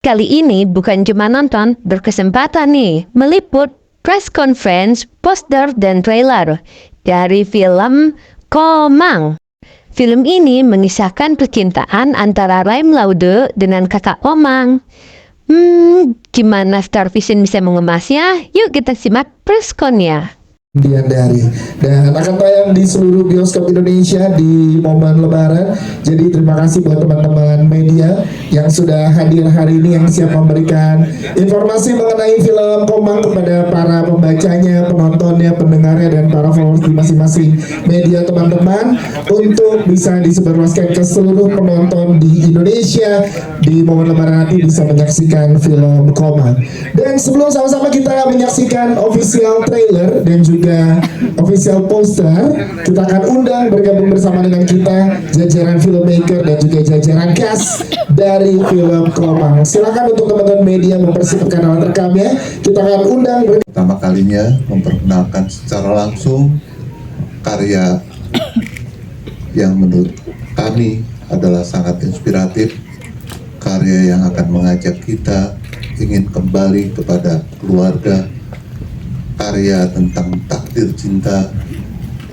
Kali ini bukan cuma nonton, berkesempatan nih meliput press conference, poster, dan trailer dari film Komang. Film ini mengisahkan percintaan antara Raim Laude dengan kakak Omang. Gimana Star Vision bisa mengemasnya? Yuk kita simak press con-nya. Dari dan akan tayang di seluruh bioskop Indonesia di momen Lebaran. Jadi terima kasih buat teman-teman media yang sudah hadir hari ini, yang siap memberikan informasi mengenai film Komang kepada para pembacanya, penontonnya, pendengarnya, dan para followers di masing-masing media teman-teman, untuk bisa disebarluaskan ke seluruh penonton di Indonesia di momen Lebaran nanti bisa menyaksikan film Komang. Dan sebelum sama-sama kita menyaksikan official trailer dan juga official poster, kita akan undang bergabung bersama dengan kita jajaran filmmaker dan juga jajaran cast dari film Komang. Silakan untuk teman-teman media mempersiapkan alat rekamnya. Kita akan undang pertama kalinya memperkenalkan secara langsung karya yang menurut kami adalah sangat inspiratif, karya yang akan mengajak kita ingin kembali kepada keluarga, karya tentang takdir cinta,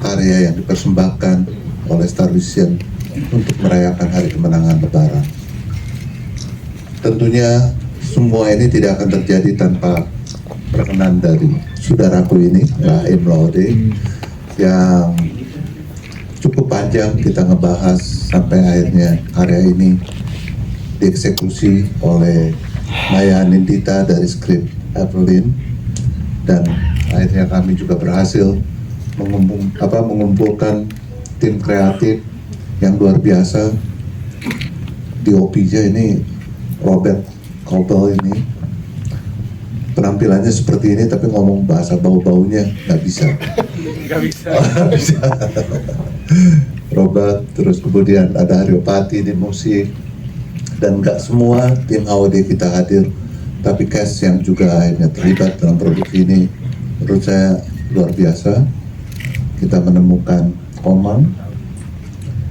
karya yang dipersembahkan oleh Star Vision untuk merayakan hari kemenangan Lebaran. Tentunya semua ini tidak akan terjadi tanpa perkenan dari saudaraku ini, Raim Laude, yang cukup panjang kita ngebahas sampai akhirnya karya ini dieksekusi oleh Maya Nindita dari skrip Evelyn, dan akhirnya kami juga berhasil mengumpulkan tim kreatif yang luar biasa. DOP-nya ini Robert Cobell, ini penampilannya seperti ini tapi ngomong bahasa bau-baunya nggak bisa. Nggak bisa. Robert, terus kemudian ada Haryopati di musik, dan nggak semua tim AOD kita hadir, tapi cast yang juga akhirnya terlibat dalam produksi ini menurut saya luar biasa. Kita menemukan Komang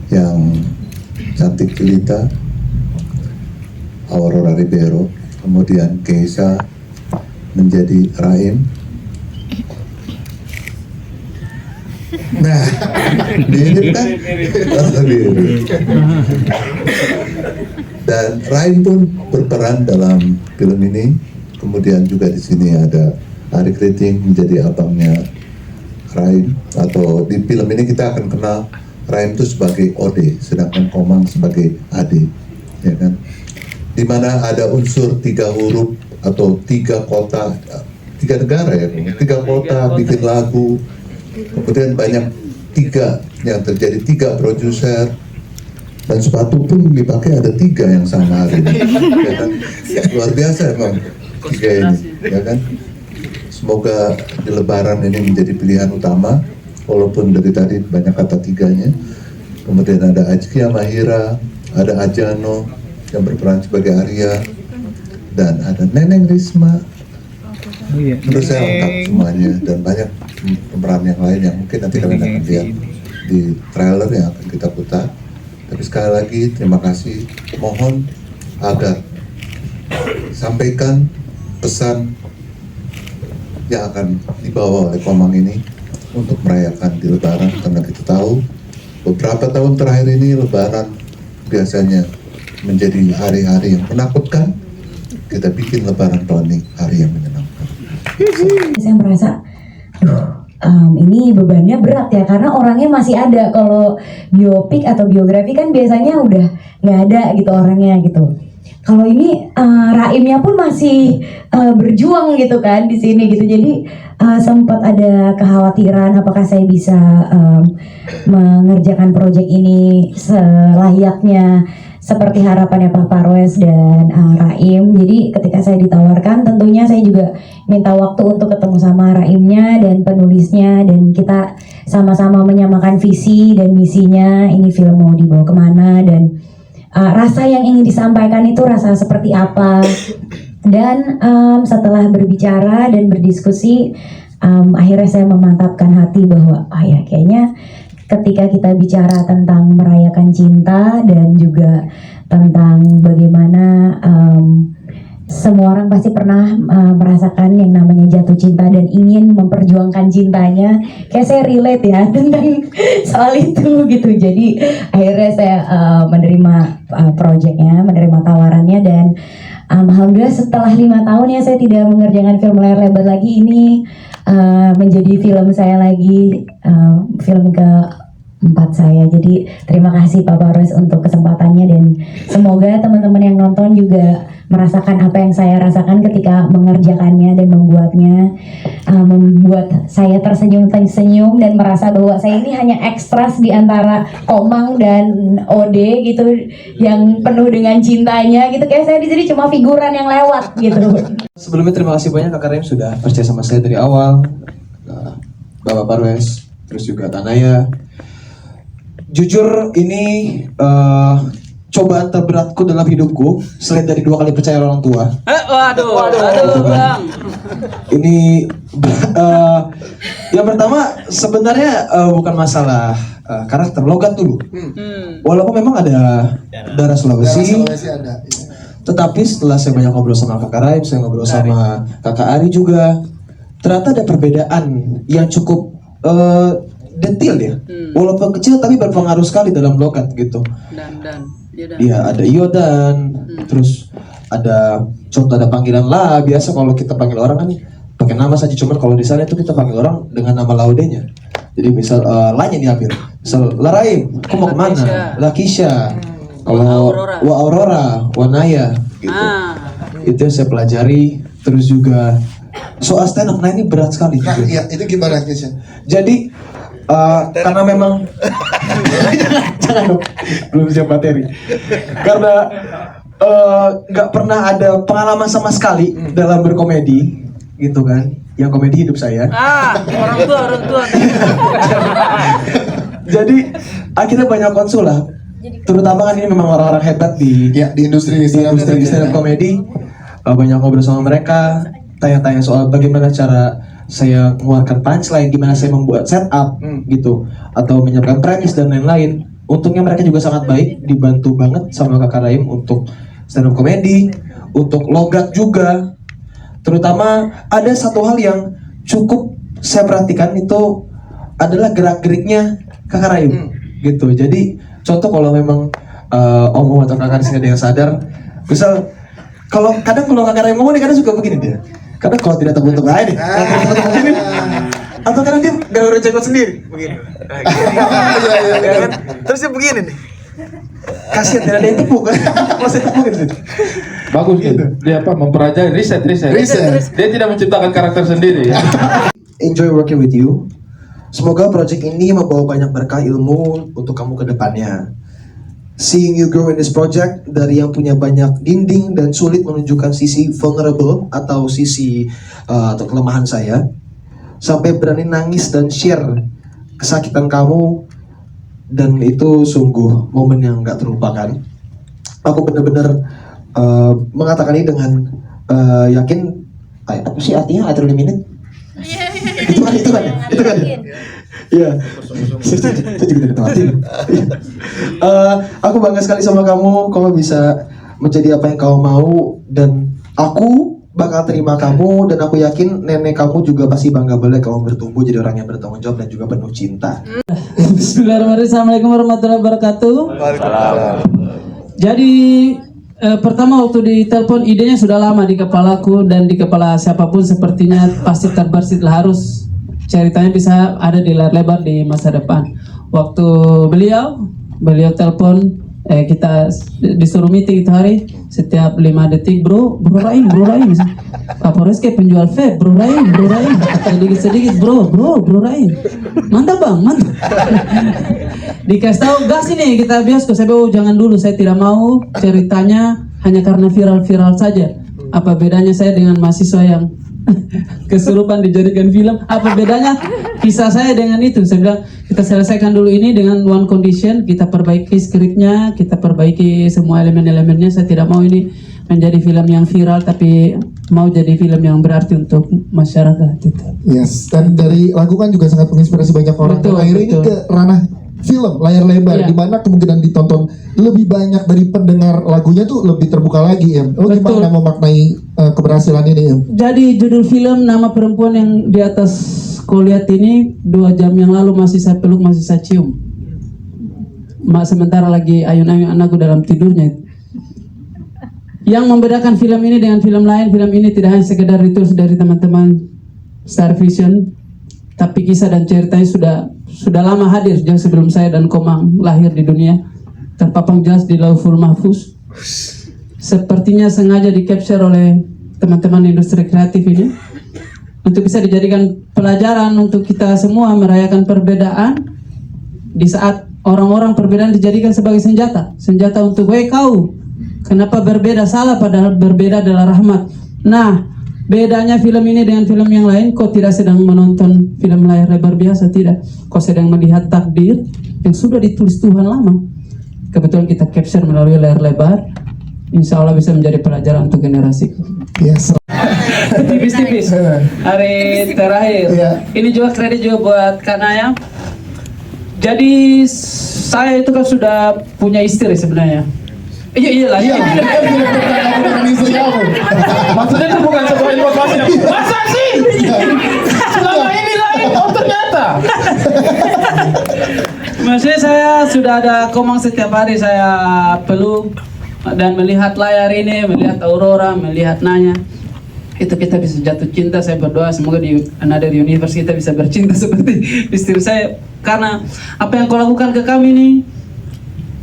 yang cantik jelita, Aurora Ribeiro, kemudian Keisa menjadi Raim. Nah, mirip kan? Mirip. Dan Raim pun berperan dalam film ini. Kemudian juga di sini ada Ari Kriting menjadi abangnya Raim, atau di film ini kita akan kenal Raim itu sebagai Ode, sedangkan Komang sebagai Ade, ya kan? Dimana ada unsur 3 huruf atau 3 kota, 3 negara ya, 3 kota bikin lagu, kemudian banyak 3 yang terjadi, 3 produser, dan sepatu pun dipakai ada 3 yang sama hari ini, ya kan? Luar biasa emang 3 ini, ya kan? Semoga di Lebaran ini menjadi pilihan utama, walaupun dari tadi banyak kata 3-nya. Kemudian ada Ajkia Mahira, ada Ajano yang berperan sebagai Arya, dan ada Neneng Risma. Menurut saya lengkap semuanya, dan banyak pemeran yang lain yang mungkin nanti kalian akan lihat di trailer yang akan kita putar. Tapi sekali lagi terima kasih, mohon agar sampaikan pesan yang akan dibawa oleh Komang ini untuk merayakan di Lebaran, karena kita tahu beberapa tahun terakhir ini Lebaran biasanya menjadi hari-hari yang menakutkan. Kita bikin Lebaran tahun ini hari yang menyenangkan. Saya merasa, ini bebannya berat ya, karena orangnya masih ada. Kalau biopik atau biografi kan biasanya udah nggak ada gitu orangnya gitu. Kalau ini Raimnya pun masih berjuang gitu kan di sini gitu. Jadi sempat ada kekhawatiran apakah saya bisa mengerjakan proyek ini selayaknya seperti harapannya Pak Parwes dan Raim. Jadi ketika saya ditawarkan, tentunya saya juga minta waktu untuk ketemu sama Raimnya dan penulisnya, dan kita sama-sama menyamakan visi dan misinya, ini film mau dibawa kemana, dan rasa yang ingin disampaikan itu rasa seperti apa. Dan setelah berbicara dan berdiskusi, akhirnya saya memantapkan hati bahwa ya kayaknya ketika kita bicara tentang merayakan cinta dan juga tentang bagaimana semua orang pasti pernah merasakan yang namanya jatuh cinta dan ingin memperjuangkan cintanya. Kayak saya relate ya tentang soal itu gitu. Jadi akhirnya saya menerima proyeknya, menerima tawarannya, dan alhamdulillah setelah 5 tahun ya saya tidak mengerjakan film layar lebar lagi. Ini menjadi film saya lagi, film keempat saya. Jadi terima kasih Pak Parwes untuk kesempatannya, dan semoga teman-teman yang nonton juga merasakan apa yang saya rasakan ketika mengerjakannya dan membuatnya, membuat saya tersenyum dan merasa bahwa saya ini hanya ekstras di antara Komang dan Ode gitu, yang penuh dengan cintanya gitu. Kayak saya di sini cuma figuran yang lewat gitu. Sebelumnya terima kasih banyak Kak Karim sudah percaya sama saya dari awal, Bapak Parwes, terus juga Tanaya. Jujur ini cobaan terberatku dalam hidupku selain dari 2 kali percaya orang tua. Waduh, Bang. Ini yang pertama sebenarnya bukan masalah karakter, logat dulu. Walaupun memang ada darah Sulawesi, ada. tetapi setelah saya banyak ngobrol sama Kakak Raim, saya ngobrol sama Kakak Ari juga, ternyata ada perbedaan yang cukup detail ya. Walaupun kecil tapi berpengaruh sekali dalam logat gitu. Iya, ada Yodan, terus ada contoh, ada panggilan lah. Biasa kalau kita panggil orang kan pakai nama saja, cuman kalau di sana itu kita panggil orang dengan nama laudenya. Jadi misal lainnya diambil, misal Laraim, aku mau kemana? Lakisha, kalau Wa Aurora, Wanaya, gitu. Itu yang saya pelajari. Terus juga soal stand up, nah ini berat sekali. Nah, iya, itu gimana Kisha? Jadi karena memang jangan dong, belum siap materi. Karena nggak pernah ada pengalaman sama sekali dalam berkomedi, gitu kan? Yang komedi hidup saya. Orang tua. Jadi akhirnya banyak konsul lah. Terutama kan ini memang orang-orang hebat di industri stand up komedi. Banyak ngobrol sama mereka, tanya-tanya soal bagaimana cara saya mengeluarkan punchline, gimana saya membuat setup gitu, atau menyiapkan premis dan lain-lain. Untungnya mereka juga sangat baik, dibantu banget sama Kakak Raim untuk stand up komedi, untuk logat juga. Terutama ada satu hal yang cukup saya perhatikan itu adalah gerak-geriknya Kakak Raim gitu. Jadi contoh kalau memang Om atau Kakak di sini ada yang sadar, misal kalau Kakak Raim ngomong kadang suka begini dia. Karena kalau tidak terbentuk lain nih, atau kadang dia galau jenggot sendiri, begini. Ya kan? Terus dia begini nih. Kasihan tidak ada yang tepuk kan? Masih tepuk gitu. Bagus gitu. Dia apa? Mempelajari riset. Dia tidak menciptakan karakter sendiri ya. Enjoy working with you. Semoga project ini membawa banyak berkah ilmu untuk kamu ke depannya. Seeing you grow in this project, dari yang punya banyak dinding dan sulit menunjukkan sisi vulnerable atau sisi atau kelemahan saya, sampai berani nangis dan share kesakitan kamu, dan itu sungguh momen yang gak terlupakan. Aku benar-benar mengatakan ini dengan yakin. Apa sih artinya I truly mean it? Itu kan Iya, saya juga tidak tahu artinya. Aku bangga sekali sama kamu bisa menjadi apa yang kamu mau, dan aku bakal terima kamu, dan aku yakin nenek kamu juga pasti bangga banget kamu bertumbuh jadi orang yang bertanggung jawab dan juga penuh cinta. Bismillahirrahmanirrahim. Assalamualaikum warahmatullahi wabarakatuh. Jadi pertama waktu ditelepon, idenya sudah lama di kepalaku dan di kepala siapapun sepertinya pasti terbersit lah, harus ceritanya bisa ada di layar lebar di masa depan. Waktu beliau telepon, kita disuruh meeting itu hari, setiap 5 detik bro Raim Pak Polres kayak penjual vape, bro Raim sedikit bro Raim, mantap bang, mantap. Dikasih tahu gas ini kita bioskop, saya bilang jangan dulu, saya tidak mau ceritanya hanya karena viral saja. Apa bedanya saya dengan mahasiswa yang kesurupan dijadikan film? Apa bedanya kisah saya dengan itu? Saya bilang kita selesaikan dulu ini dengan one condition, kita perbaiki skripnya, kita perbaiki semua elemen-elemennya. Saya tidak mau ini menjadi film yang viral, tapi mau jadi film yang berarti untuk masyarakat itu. Yes, dan dari lagu kan juga sangat menginspirasi banyak orang. Betul, Akhirnya ini betul. ke ranah film layar lebar, Iya. di mana kemungkinan ditonton lebih banyak dari pendengar lagunya tuh lebih terbuka lagi ya. Lo Betul. gimana memaknai keberhasilan ini ya? Jadi judul film nama perempuan yang di atas kau lihat ini 2 jam yang lalu masih saya peluk, masih saya cium. Sementara lagi ayun-ayun anakku dalam tidurnya. Yang membedakan film ini dengan film lain, film ini tidak hanya sekedar ditulis dari teman-teman Star Vision, tapi kisah dan ceritanya sudah lama hadir jauh sebelum saya dan Komang lahir di dunia, terpapang jelas di Lauhul Mahfuz. Sepertinya sengaja di capture oleh teman-teman industri kreatif ini untuk bisa dijadikan pelajaran untuk kita semua merayakan perbedaan di saat orang-orang perbedaan dijadikan sebagai senjata untuk kau kenapa berbeda salah padahal berbeda adalah rahmat. Nah, bedanya film ini dengan film yang lain, kau tidak sedang menonton film layar lebar biasa, tidak. Kau sedang melihat takdir yang sudah ditulis Tuhan lama. Kebetulan kita capture melalui layar lebar. Insya Allah bisa menjadi pelajaran untuk generasi. Yes. Tipis-tipis. Hari terakhir. Iya. Ini juga kredit juga buat Kak Naya. Jadi saya itu kan sudah punya istri sebenarnya. Iya lah. Iya, dia film tentang istri kamu. Maksudnya itu bukan sebuah informasi. Masa sih? Selama ini lain, oh ternyata. Maksudnya saya sudah ada Komang setiap hari saya peluk dan melihat layar ini, melihat Aurora, melihat Nanya. Itu kita bisa jatuh cinta. Saya berdoa semoga di Another Universe kita bisa bercinta seperti istri saya. Karena apa yang kau lakukan ke kami ini,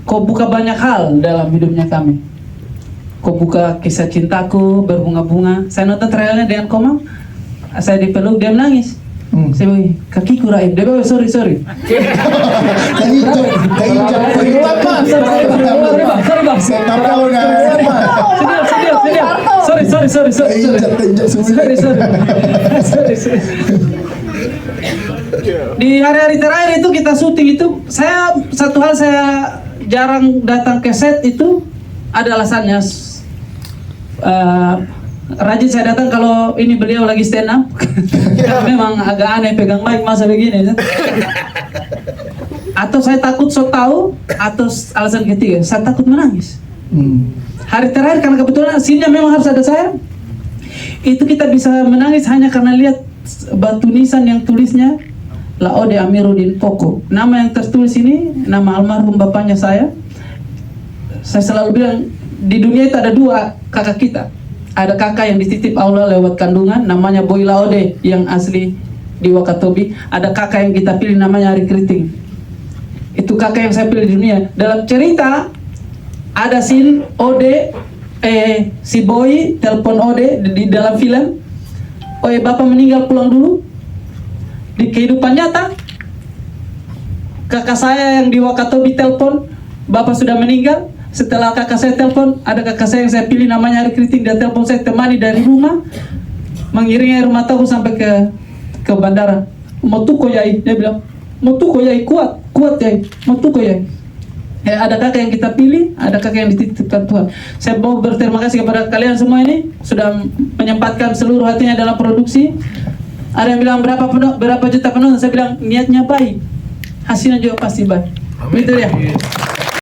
kau buka banyak hal dalam hidupnya kami. Kau buka kisah cintaku berbunga-bunga. Saya nonton trailernya dengan Komang, saya dipeluk, dia menangis. Saya bilang, kakiku Raib. Dia bilang, sorry. Sorry bang. Saya tahu Sorry. Di hari-hari terakhir itu kita syuting itu, satu hal saya jarang datang ke set itu ada alasannya. Rajin saya datang kalau ini beliau lagi stand up. Memang agak aneh pegang mic masa begini. Atau saya takut so tahu, atau alasan ketiga saya takut menangis. Hari terakhir karena kebetulan scene-nya memang harus ada saya. Itu kita bisa menangis hanya karena lihat batu nisan yang tulisnya Laode Amiruddin Poko. Nama yang tertulis ini nama almarhum bapaknya saya. Saya selalu bilang di dunia itu ada 2 kakak kita. Ada kakak yang dititip Allah lewat kandungan, namanya Boy Laode yang asli di Wakatobi. Ada kakak yang kita pilih namanya Ari Kriting. Itu kakak yang saya pilih di dunia. Dalam cerita ada scene Ode, si Boy telepon Ode di dalam film. Oh bapak meninggal, pulang dulu. Di kehidupan nyata, kakak saya yang di Wakatobi telepon, bapak sudah meninggal. Setelah kakak saya telepon, ada kakak saya yang saya pilih namanya Ari Kriting, dia telepon saya temani dari rumah, mengiringi air mataku sampai ke bandara. Mau tuko yai, dia bilang, mau tuko yai, kuat yai, mau tuko yai. Ada kakak yang kita pilih, ada kakak yang dititipkan Tuhan. Saya mau berterima kasih kepada kalian semua ini sudah menyempatkan seluruh hatinya dalam produksi. Ada yang bilang berapa juta penonton, saya bilang niatnya baik, hasilnya juga pasti baik. Begitu ya.